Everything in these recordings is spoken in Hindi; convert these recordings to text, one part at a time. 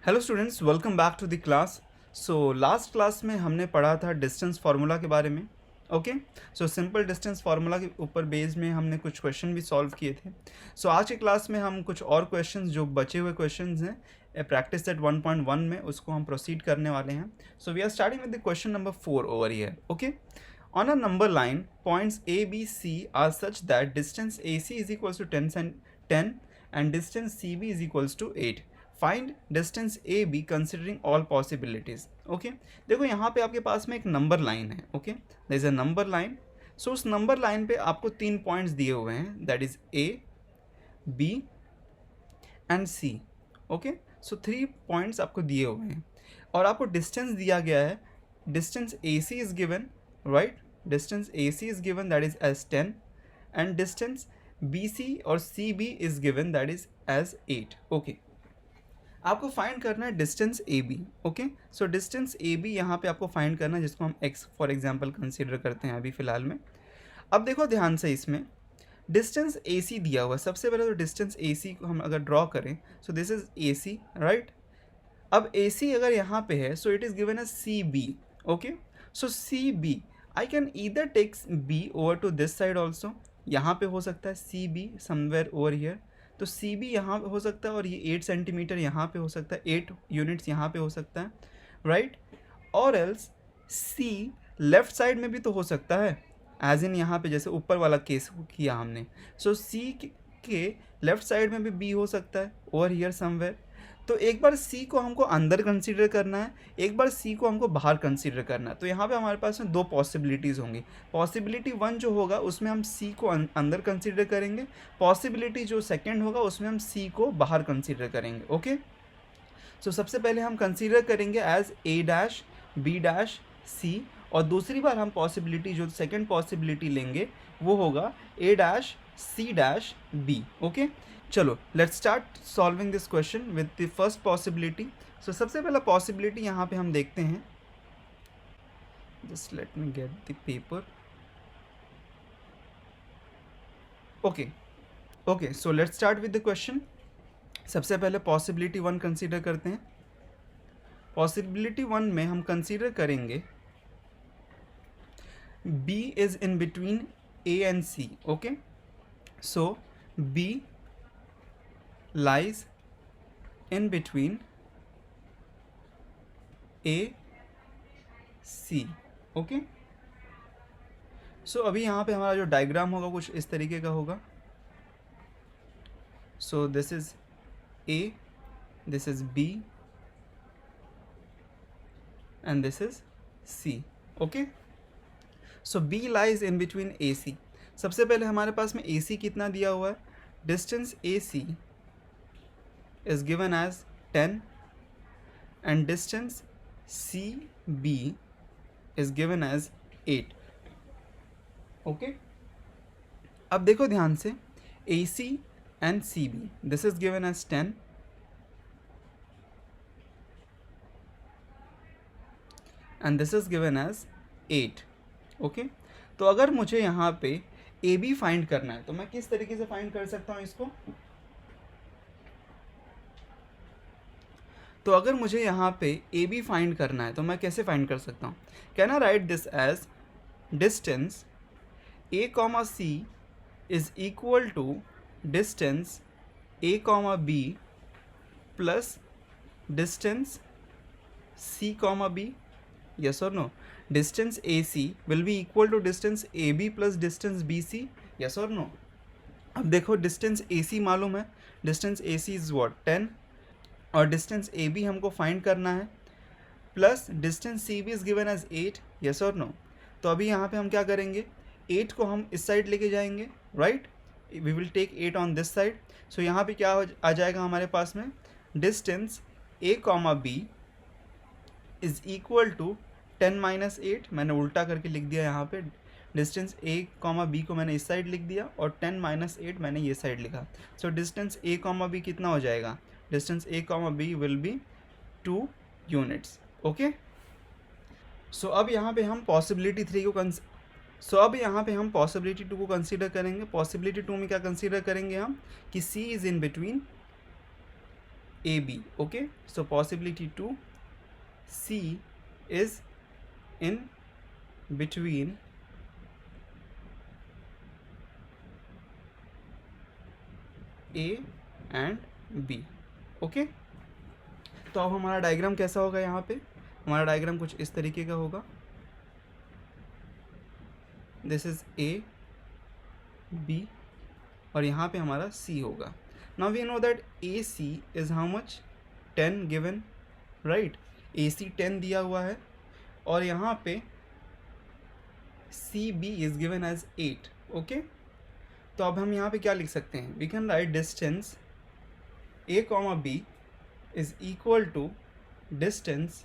Hello students, welcome back to the class. So last class में हमने पढ़ा था डिस्टेंस फार्मूला के बारे में। Okay, so simple distance formula के ऊपर बेस में हमने कुछ क्वेश्चन भी सॉल्व किए थे। सो आज के क्लास में हम कुछ और क्वेश्चंस जो बचे हुए क्वेश्चंस हैं प्रैक्टिस सेट 1.1 में उसको हम प्रोसीड करने वाले हैं। So we are starting with the question number 4 over here. Okay, on a number line points a b c are such that distance ac is equals to 10 and distance cb is equals to 8. Find distance A B considering all possibilities. Okay, देखो यहाँ पे आपके पास में एक नंबर लाइन है। Okay, there is a number line. So उस नंबर लाइन पे आपको 3 पॉइंट्स दिए हुए हैं, that is A B and C. Okay, so 3 points आपको दिए हुए हैं और आपको डिस्टेंस दिया गया है। Distance A C is given, right? Distance A C is given, that is as 10 and distance B C और C B is given, that is as 8। Okay, आपको फाइंड करना है distance A B. Okay, so distance A B यहाँ पे आपको फाइंड करना है, जिसको हम एक्स फॉर एग्जांपल कंसीडर करते हैं अभी फ़िलहाल में। अब देखो ध्यान से, इसमें डिस्टेंस ए सी दिया हुआ है। सबसे पहले तो डिस्टेंस ए सी को हम अगर ड्रॉ करें, so this is A C, right? अब ए सी अगर यहाँ पे है, so it is given as C B. Okay, so C B I can either take B over to this side also. यहाँ पे हो सकता है C B somewhere over here, तो सी बी यहाँ पे हो सकता है और ये 8 सेंटीमीटर यहाँ पे हो सकता है, 8 यूनिट्स यहाँ पे हो सकता है, राइट? और एल्स सी लेफ्ट साइड में भी तो हो सकता है, एज इन यहाँ पे जैसे ऊपर वाला केस किया हमने। सो सी के लेफ्ट साइड में भी बी हो सकता है ओवर हियर समवेयर। तो एक बार सी को हमको अंदर कंसीडर करना है, एक बार सी को हमको बाहर कंसीडर करना है। तो यहाँ पे हमारे पास में 2 पॉसिबिलिटीज़ होंगी। पॉसिबिलिटी 1 जो होगा उसमें हम सी को अंदर कंसीडर करेंगे, पॉसिबिलिटी जो सेकंड होगा उसमें हम सी को बाहर कंसीडर करेंगे। ओके, सो सबसे पहले हम कंसीडर करेंगे as A dash B dash C, और दूसरी बार हम पॉसिबिलिटी जो सेकंड पॉसिबिलिटी लेंगे वो होगा A dash C dash B. Okay, चलो let's start solving this question with the first possibility. So सबसे पहला पॉसिबिलिटी यहाँ पे हम देखते हैं, just let me get the paper. Okay okay, so let's start with the question. सबसे पहले पॉसिबिलिटी 1 कंसीडर करते हैं। पॉसिबिलिटी 1 में हम कंसीडर करेंगे B is in between A and C. Okay, so B lies in between A C. Okay, so अभी यहाँ पे हमारा जो डायग्राम होगा कुछ इस तरीके का होगा। So this is A, this is B and this is C. Okay, so B lies in between A C. सबसे पहले हमारे पास में ए सी कितना दिया हुआ है, distance A C is given as 10 and distance C B is given as 8। Okay, अब देखो ध्यान से, A C and C B, this is given as 10 and this is given as 8। Okay, तो अगर मुझे यहाँ पे ए बी फाइंड करना है तो मैं किस तरीके से फाइंड कर सकता हूँ इसको? तो अगर मुझे यहाँ पे ए बी फाइंड करना है तो मैं कैसे फाइंड कर सकता हूँ? Can I write this as distance A comma C is equal to distance A comma B plus distance C comma B? yes or no? Distance AC will be equal to distance AB plus distance BC, yes or no? अब देखो डिस्टेंस AC मालूम है, डिस्टेंस AC इज व्हाट 10 और डिस्टेंस AB हमको फाइंड करना है, plus distance CB is given as 8, yes or no? तो अभी यहाँ पे हम क्या करेंगे, 8 को हम इस साइड लेके जाएंगे, right? We will take 8 on this side. So यहाँ पे क्या आ जाएगा हमारे पास में, distance A comma B is equal to 10 minus 8, मैंने उल्टा करके लिख दिया यहाँ पे, डिस्टेंस ए कॉमा बी को मैंने इस साइड लिख दिया और 10 माइनस 8 मैंने ये साइड लिखा। So distance A comma B कितना हो जाएगा, distance A comma B will be 2 units. Okay, so अब यहाँ पे हम पॉसिबिलिटी 3 को पॉसिबिलिटी 2 को कंसीडर करेंगे। पॉसिबिलिटी 2 में क्या कंसीडर करेंगे हम कि C is in between AB. Okay, so possibility 2, C is in between A and B. Okay, तो अब हमारा डायग्राम कैसा होगा? यहाँ पे हमारा डायग्राम कुछ इस तरीके का होगा. दिस इज A, B और यहाँ पे हमारा C होगा. Now we know that AC is how much? 10 given, right? AC 10 दिया हुआ है और यहाँ पे CB is given as 8. Okay, तो अब हम यहाँ पे क्या लिख सकते हैं? We can write distance A, B is equal to distance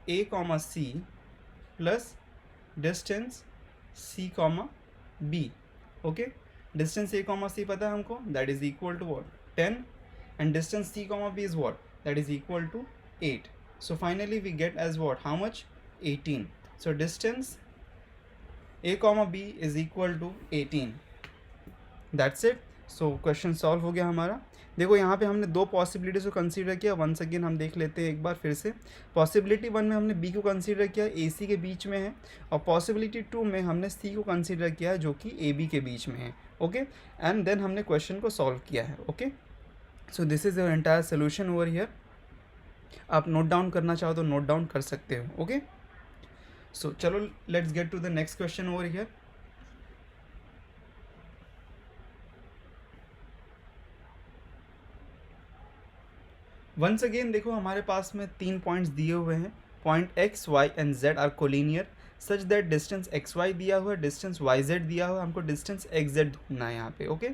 A, C plus distance C, B. Okay, distance A, C पता है हमको, that is equal to what? 10, and distance C, B is what? That is equal to 8. So finally we get as what? How much? 18. So distance A, B is equal to 18. That's it. So question solve हो गया हमारा. देखो यहाँ पे हमने दो पॉसिबिलिटीज़ को कंसीडर किया. वंस अगेन हम देख लेते हैं एक बार फिर से. पॉसिबिलिटी 1 में हमने B को कंसीडर किया, AC के बीच में है, और पॉसिबिलिटी 2 में हमने C को कंसीडर किया है जो कि AB के बीच में है. ओके, एंड देन हमने क्वेश्चन को सॉल्व किया है. Okay, so this is your entire solution over here. आप नोट डाउन करना चाहो तो नोट डाउन कर सकते हो. ओके, सो चलो let's get to the next question over here. Once again देखो हमारे पास में 3 पॉइंट्स दिए हुए हैं. Point x, y and z are collinear such that distance xy दिया हुआ है, डिस्टेंस yz दिया हुआ है, हमको डिस्टेंस xz ढूंढना है यहाँ पे. ओके,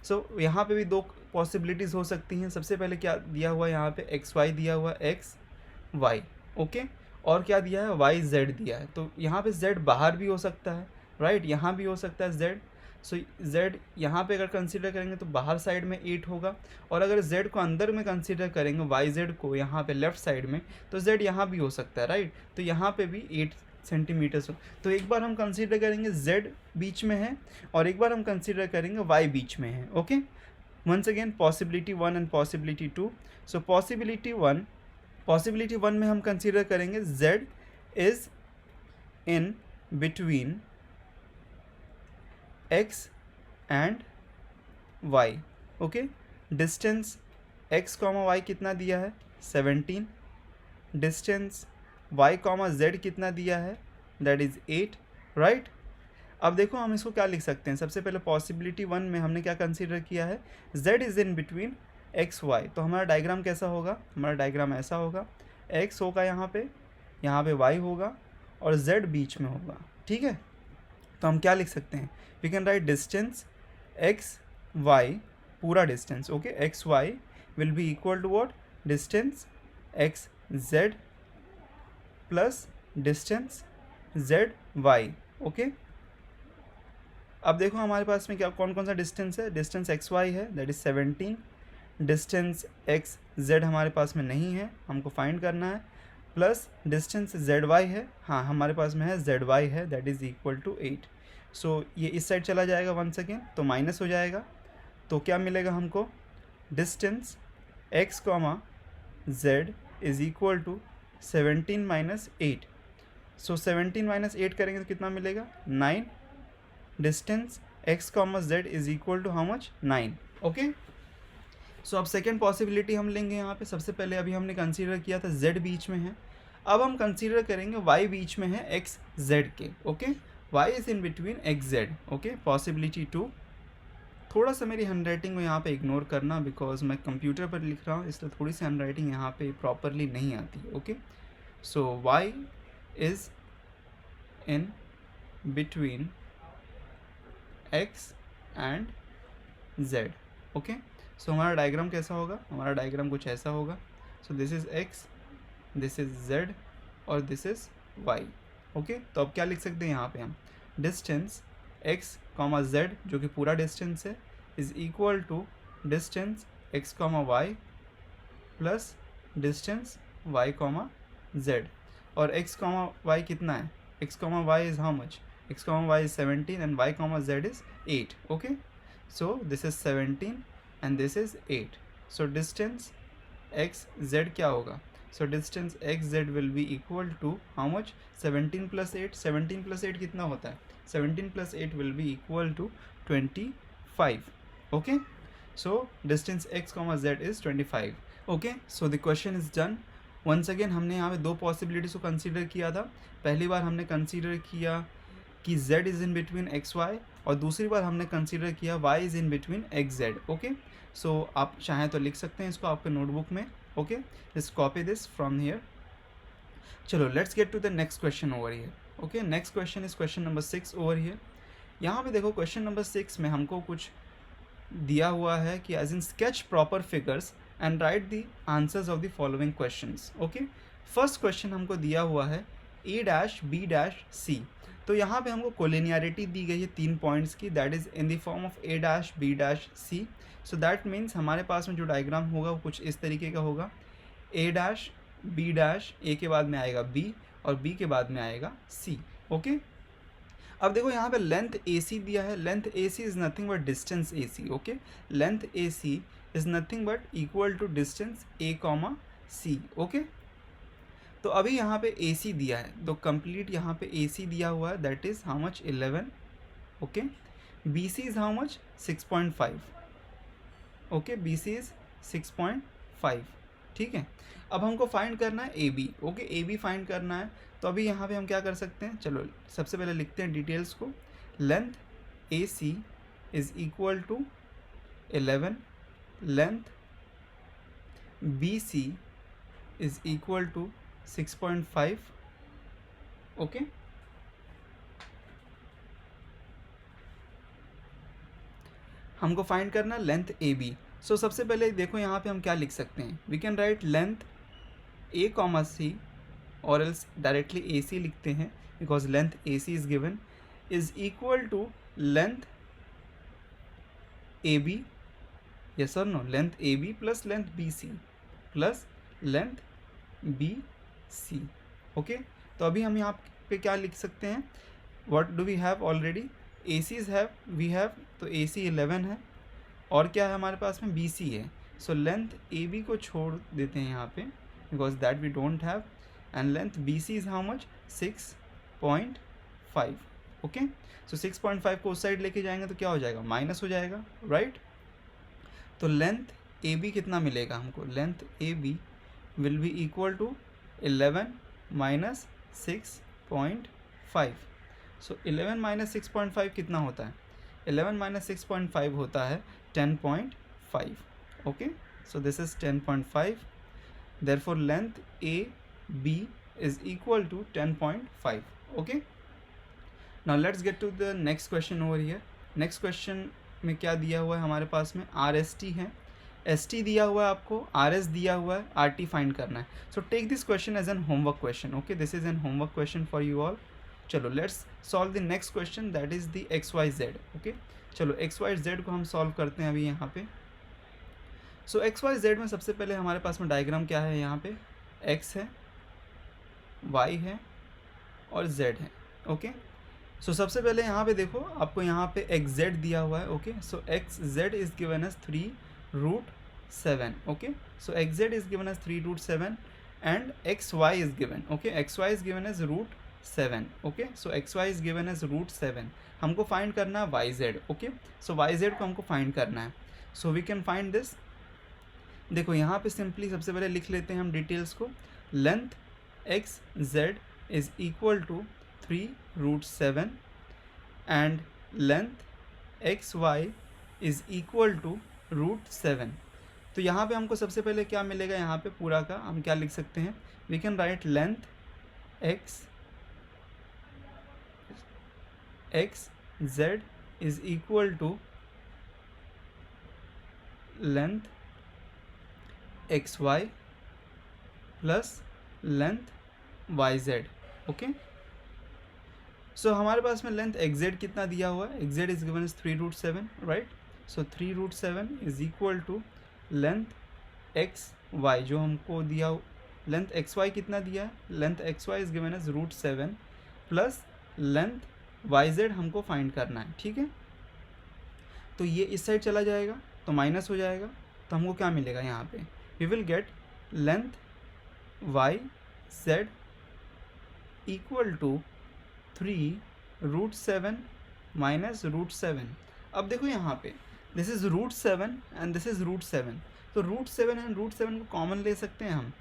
सो यहाँ पे भी दो पॉसिबिलिटीज़ हो सकती हैं. सबसे पहले क्या दिया हुआ है यहाँ पे? xy दिया हुआ है, xy. ओके, और क्या दिया है? yz दिया है. तो यहाँ पे z बाहर भी हो सकता है, राइट? यहाँ भी हो सकता है z. सो z यहाँ पे अगर कंसीडर करेंगे तो बाहर साइड में 8 होगा, और अगर z को अंदर में कंसीडर करेंगे yz को यहाँ पे लेफ्ट साइड में, तो z यहाँ भी हो सकता है, राइट? तो यहाँ पे भी 8 सेंटीमीटर्स हो. तो एक बार हम कंसीडर करेंगे z बीच में है और एक बार हम कंसीडर करेंगे y बीच में है. Okay, once again possibility 1 and possibility 2. So possibility 1 में हम कंसीडर करेंगे z is in between x and y. Okay, distance x, y कितना दिया है? 17. डिस्टेंस y, z कितना दिया है? That is 8, right? अब देखो हम इसको क्या लिख सकते हैं. सबसे पहले पॉसिबिलिटी 1 में हमने क्या कंसीडर किया है? z is in between x, y. तो हमारा डायग्राम कैसा होगा? हमारा डायग्राम ऐसा होगा, x होगा यहाँ पे y होगा और z बीच में होगा. ठीक है, तो हम क्या लिख सकते हैं? We can write distance x, y, पूरा distance. Okay, X Y will be equal to what? Distance X Z plus distance Z Y. Okay, अब देखो हमारे पास में क्या कौन कौन सा डिस्टेंस है? डिस्टेंस एक्स वाई है, that is 17. Distance X Z हमारे पास में नहीं है, हमको फाइंड करना है. प्लस डिस्टेंस जेड वाई है, हाँ हमारे पास में है, जेड वाई है, दैट इज़ इक्वल टू 8. सो ये इस साइड चला जाएगा वंस अगेन, तो माइनस हो जाएगा. तो क्या मिलेगा हमको? Distance X, Z is equal to 17 minus 8. So 17 minus 8 करेंगे तो कितना मिलेगा? 9. Distance X, Z is equal to how much? 9. Okay, so अब सेकेंड पॉसिबिलिटी हम लेंगे यहाँ पे. सबसे पहले अभी हमने कंसीडर किया था z बीच में है, अब हम कंसीडर करेंगे y बीच में है x z के. Okay, y is in between x z. Okay, possibility 2. थोड़ा सा मेरी हैंड राइटिंग को यहाँ पे इग्नोर करना, बिकॉज मैं कंप्यूटर पर लिख रहा हूँ, इसलिए थोड़ी सी हैंड राइटिंग यहाँ पे प्रॉपरली नहीं आती. Okay, so y is in between x and z. Okay, so हमारा डायग्राम कैसा होगा? हमारा डायग्राम कुछ ऐसा होगा. So this is x, this is z और दिस इज़ y. ओके, तो अब क्या लिख सकते हैं यहाँ पे हम? डिस्टेंस x, z जो कि पूरा डिस्टेंस है is equal to distance x, y plus distance y, z. और x, y कितना है? x, y is how much? x, y is 17 and y, z is 8. Okay, so this is 17 and this is 8. So distance X Z क्या होगा? So distance X Z will be equal to how much? 17 + 8. 17 + 8 कितना होता है? 17 + 8 will be equal to 25. Okay, so distance x, z is 25. Okay, so the question is done. Once again हमने यहाँ पे दो पॉसिबिलिटीज़ को कंसीडर किया था. पहली बार हमने कंसीडर किया कि z is in between X Y, और दूसरी बार हमने कंसीडर किया y is in between X Z. Okay, so आप चाहें तो लिख सकते हैं इसको आपके नोटबुक में. Okay, just copy this from here. चलो let's get to the next question over here. Okay, next question is question number 6 over here. यहाँ पे देखो क्वेश्चन नंबर 6 में हमको कुछ दिया हुआ है कि as in sketch proper figures and write the answers of the following questions. Okay, first question हमको दिया हुआ है A-B-C. तो यहाँ पे हमको कोलिनियरिटी दी गई है 3 पॉइंट्स की, that is in the form of A-B-C. So that means हमारे पास में जो डायग्राम होगा वो कुछ इस तरीके का होगा. A-B-, A के बाद में आएगा B और B के बाद में आएगा C. ओके, अब देखो यहाँ पे लेंथ AC दिया है. Length AC is nothing but distance AC. Okay, length AC is nothing but equal to distance A, C. Okay, तो अभी यहाँ पे AC दिया है, तो कंप्लीट यहाँ पे AC दिया हुआ है, that is how much? 11. Okay, BC is how much? 6.5. Okay, BC is 6.5. ठीक है, अब हमको फाइंड करना है AB. ओके, AB फाइंड करना है. तो अभी यहाँ पे हम क्या कर सकते हैं? चलो सबसे पहले लिखते हैं डिटेल्स को. Length AC is equal to 11. Length BC is equal to 6.5. Okay, हमको फाइंड करना लेंथ AB. सो सबसे पहले देखो यहाँ पे हम क्या लिख सकते हैं. We can write length A, C, और एल्स डायरेक्टली AC लिखते हैं because length AC is given, is equal to length AB. Yes और no? Length AB plus length BC plus length BC. Okay, तो अभी हम यहाँ पे क्या लिख सकते हैं? What do we have already? ACs हैव, वी हैव, तो AC 11 है, और क्या है हमारे पास में? BC है. सो लेंथ AB को छोड़ देते हैं यहाँ पे because that we don't have, and length BC is how much? 6.5. Okay, so 6.5 को उस साइड लेके जाएंगे तो क्या हो जाएगा? माइनस हो जाएगा, राइट? तो लेंथ AB कितना मिलेगा हमको? Length AB will be equal to 11 minus 6.5. So 11 minus 6.5 कितना होता है? 11 माइनस 6.5 होता है 10.5. Okay, so this is 10.5. Therefore length AB is equal to 10.5. Okay, now let's get to the next question over here. Next question में क्या दिया हुआ है हमारे पास में? RST है, ST दिया हुआ है आपको, RS दिया हुआ है, RT फाइंड करना है. So take this question as an homework question. Okay, this is an homework question for you all. चलो let's solve the next question, that is the XYZ. Okay, चलो XYZ को हम सॉल्व करते हैं अभी यहाँ पे. सो XYZ में सबसे पहले हमारे पास में डायग्राम क्या है? यहाँ पे X है, Y है और Z है. ओके, सो सबसे पहले यहाँ पे देखो, आपको यहाँ पे XZ दिया हुआ है. Okay, so XZ is given as 3√7. Okay, so XZ is given as 3√7 and XY is given. Okay, XY is given as √7. Okay, so XY is given as √7. हमको फाइंड करना है YZ. ओके, सो YZ को हमको फाइंड करना है. So we can find this. देखो यहाँ पे सिंपली सबसे पहले लिख लेते हैं हम डिटेल्स को. Length XZ is equal to 3√7 and length XY is equal to √7. तो यहाँ पे हमको सबसे पहले क्या मिलेगा? यहाँ पे पूरा का हम क्या लिख सकते हैं? We can write length XZ is equal to length XY plus length YZ. Okay, so हमारे पास में लेंथ XZ कितना दिया हुआ है? XZ is given as 3√7, right? So 3√7 is equal to length XY जो हमको दिया. लेंथ XY कितना दिया है? Length XY is given as √7 plus length YZ हमको फाइंड करना है. ठीक है, तो ये इस साइड चला जाएगा तो माइनस हो जाएगा, तो हमको क्या मिलेगा यहाँ पे? We will get length Y Z equal to 3√7 minus √7। अब देखो यहाँ पे this is √7 and this is √7, तो √7 एंड √7 को कॉमन ले सकते हैं हम,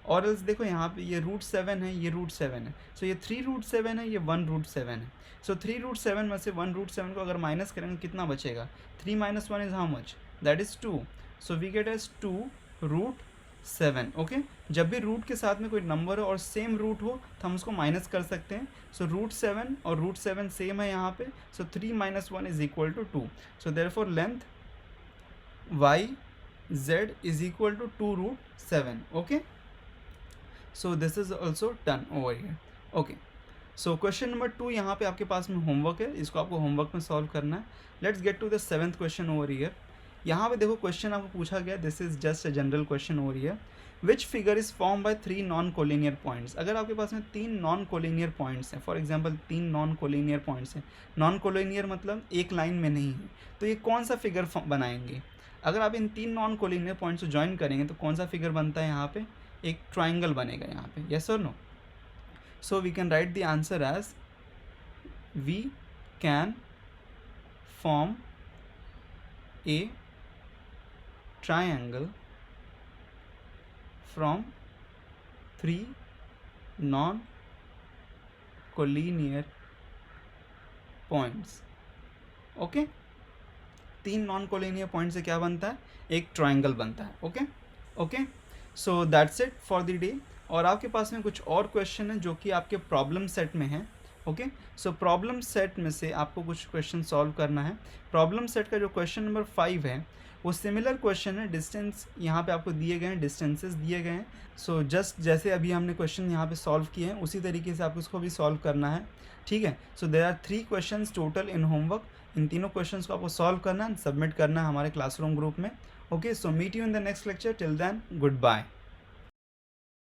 और एल्स देखो यहाँ पे ये √7 है, ये √7 है, सो ये 3√7 है, ये 1√7 है। सो 3√7 में से 1√7 को अगर माइनस करेंगे कितना बचेगा, 3 - 1 is how much, that is 2, so we get as 2√7। Okay, जब भी रूट के साथ में कोई नंबर हो और सेम रूट हो तो हम उसको माइनस कर सकते हैं। सो √7 और √7 सेम है यहाँ पे, so 3 - 1 is equal to 2, so therefore length Y Z is equal to 2√7। Okay, so this is also done over here. Okay, so question number 2 यहाँ पे आपके पास में होमवर्क है, इसको आपको होमवर्क में सॉल्व करना है। Let's get to the 7th question over here. यहाँ पे देखो क्वेश्चन आपको पूछा गया, this is just a general question over here, which figure is form by 3 non collinear points. अगर आपके पास में 3 नॉन कोलिनियर पॉइंट्स हैं, for example 3 non collinear points हैं, नॉन कोलिनियर मतलब एक लाइन में नहीं है, तो ये कौन सा फिगर बनाएंगे। अगर आप इन 3 नॉन कोलिनियर पॉइंट्स को ज्वाइन करेंगे तो कौन सा फिगर बनता है, यहाँ पे एक ट्राइंगल बनेगा यहाँ पे, यस और no. So we can write the answer as we can form a triangle from 3 non collinear points. Okay, 3 non collinear point से क्या बनता है, एक ट्राइंगल बनता है। Okay okay, so that's it for the day. और आपके पास में कुछ और क्वेश्चन है जो कि आपके प्रॉब्लम सेट में है। ओके, सो प्रॉब्लम सेट में से आपको कुछ क्वेश्चन सॉल्व करना है। प्रॉब्लम सेट का जो क्वेश्चन नंबर 5 है वो सिमिलर क्वेश्चन है, डिस्टेंस यहाँ पे आपको दिए गए हैं, डिस्टेंसेस दिए गए हैं। सो जस्ट जैसे अभी हमने क्वेश्चन यहाँ पे सॉल्व किए हैं उसी तरीके से आपको इसको भी सॉल्व करना है, ठीक है। So there are 3 questions total in homework, इन तीनों क्वेश्चंस को आपको सॉल्व करना है, सबमिट करना है हमारे क्लासरूम ग्रुप में। Okay, so meet you in the next lecture, till then good bye.